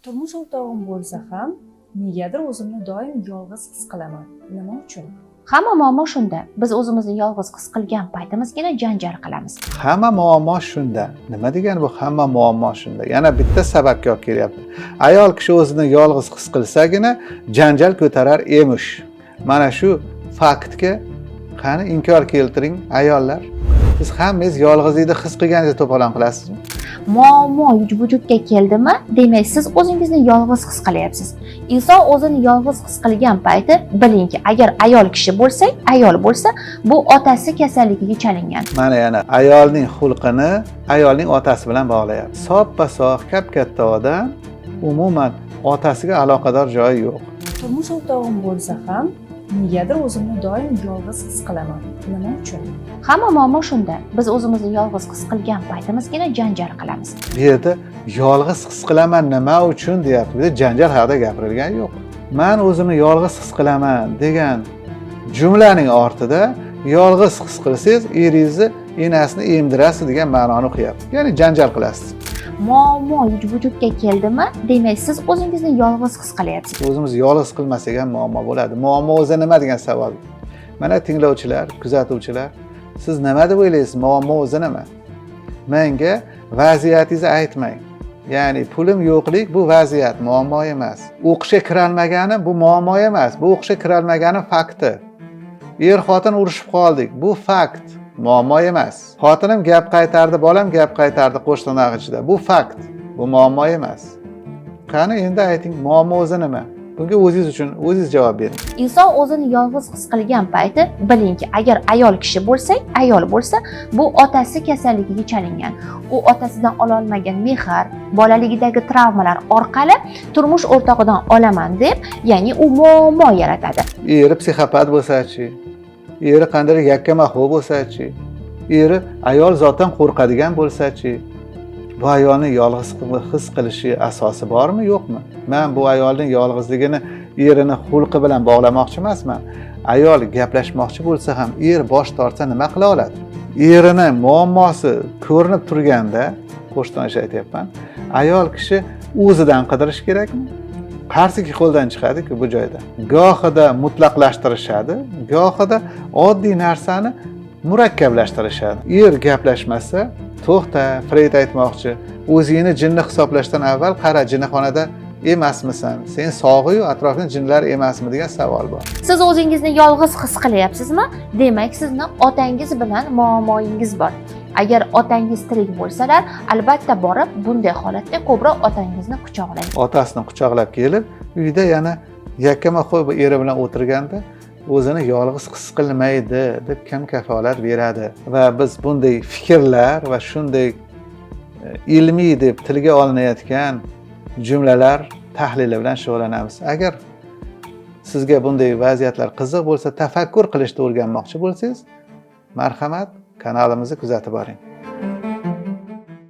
Turmush o'rtog'im bo'lsa ham negadir o'zimni doim yolg'iz his qilaman. Nima uchun? Hamma muammo shunda. Biz o'zimizni yolg'iz his qilgan paytimizgina janjal qilamiz. Hamma muammo shunda. Nima degani bu hamma muammo shunda? Yana bitta sababga olib kelyapti. Ayol kishi o'zini yolg'iz his qilsagina janjal ko'tarar emish. Mana shu faktga qani inkor keltiring ayollar. Siz hammangiz yolg'izlikni his qilganingizni to'polon qilasizmi? Muammo vujudga keldimi, demak siz o'zingizni yolg'iz his qilyapsiz. Inson o'zini yolg'iz his qilgan payti bilingki, agar ayol kishi bo'lsak, ayol bo'lsa, bu otasi kasalligiga chalingan. Mana yana ayolning xulqini ayolning otasi bilan bog'layapti. Soppa-sog' kap-katta odam umuman otasiga aloqador joyi yo'q. Turmush o'rtog'im bo'lsa ham negadir o'zimni doim yolg'iz his qilaman. Nima uchun? Hamma muammo shunda. Biz o'zimizni yolg'iz his qilgan paytimizgina janjal qilamiz. Bu yerda yolg'iz his qilaman nima uchun deyapti. Bu yerda janjal haqida gapirilgani yo'q. Men o'zimni yolg'iz his qilaman degan jumlaning ortida yolg'iz his qilsangiz eringizni enasini emdirasiz degan ma'noni o'qiyapti. Ya'ni janjal qilasiz. Muammo vujudga keldimi, demak siz o'zingizni yolg'iz his qilyapsiz. O'zimiz yolg'iz qilmasak ham muammo bo'ladi. Muammo o'zi nima degan savol. Mana tinglovchilar, kuzatuvchilar, siz nima deb o'ylaysiz? Muammo o'zi nima? Menga vaziyatingizni aytmang. Ya'ni pulim yo'qlik bu vaziyat, muammo emas. O'qishga kira olmaganim bu muammo emas. Bu o'qishga kira olmaganim fakti. Er-xotin urushib qoldik. Bu fakt, muammo emas. Xotinim gap qaytardi, bolam gap qaytardi qo'shtirnoq ichida. Bu fakt, bu muammo emas. Qani endi ayting, muammo o'zi nima? Bunga o'zingiz uchun o'zingiz javob bering. Inson o'zini yolg'iz his qilgan payti bilingki, agar ayol kishi bo'lsak, ayol bo'lsa, bu otasi kasalligiga chalingan. U otasidan ololmagan mehr, bolaligidagi travmalar orqali turmush o'rtog'idan olaman deb, ya'ni u muammo yaratadi. Eri psixopat bo'lsa-chi, eri qanday yakkama-xo'p bo'lsa-chi, eri ayol zotan qo'rqadigan bo'lsa-chi, bu ayolning yolg'iz his qilishi asosi bormi, yo'qmi? Men bu ayolning yolg'izligini erini xulqi bilan bog'lamoqchi emasman. Ayol gaplashmoqchi bo'lsa ham er bosh tortsa nima qila oladi? Erini muammosi ko'rinib turganda, qo'shto'nish aytyapman, ayol kishi o'zidan qidirish kerakmi? Qarsiki qo'ldan chiqadi-ku bu joyda. Gohida mutlaqlashtirishadi, gohida oddiy narsani murakkablashtirishadi. Er gaplashmasa, to'xta, Freyd aytmoqchi, o'zingni jinni hisoblashdan avval qara, jinnixonada emasmisan? Sen sog'i-yu atrofing jinlar emasmi degan savol bor. Siz o'zingizni yolg'iz his qilyapsizmi? Demak, sizni otangiz bilan muammoingiz bor. Agar otangiz tirik bo'lsalar, albatta borib bunday holatda ko'proq otangizni quchoqlang. Otasini quchoqlab kelib, uyda yana yakkama-xo'p eri bilan o'tirganda o'zini yolg'iz his qilmaydi deb kim kafolat beradi? Va biz bunday fikrlar va shunday ilmiy deb tilga olinayotgan jumlalar tahlili bilan shug'ullanamiz. Agar sizga bunday vaziyatlar qiziq bo'lsa, tafakkur qilishni o'rganmoqchi bo'lsangiz, marhamat, kanalimizni kuzatib boring.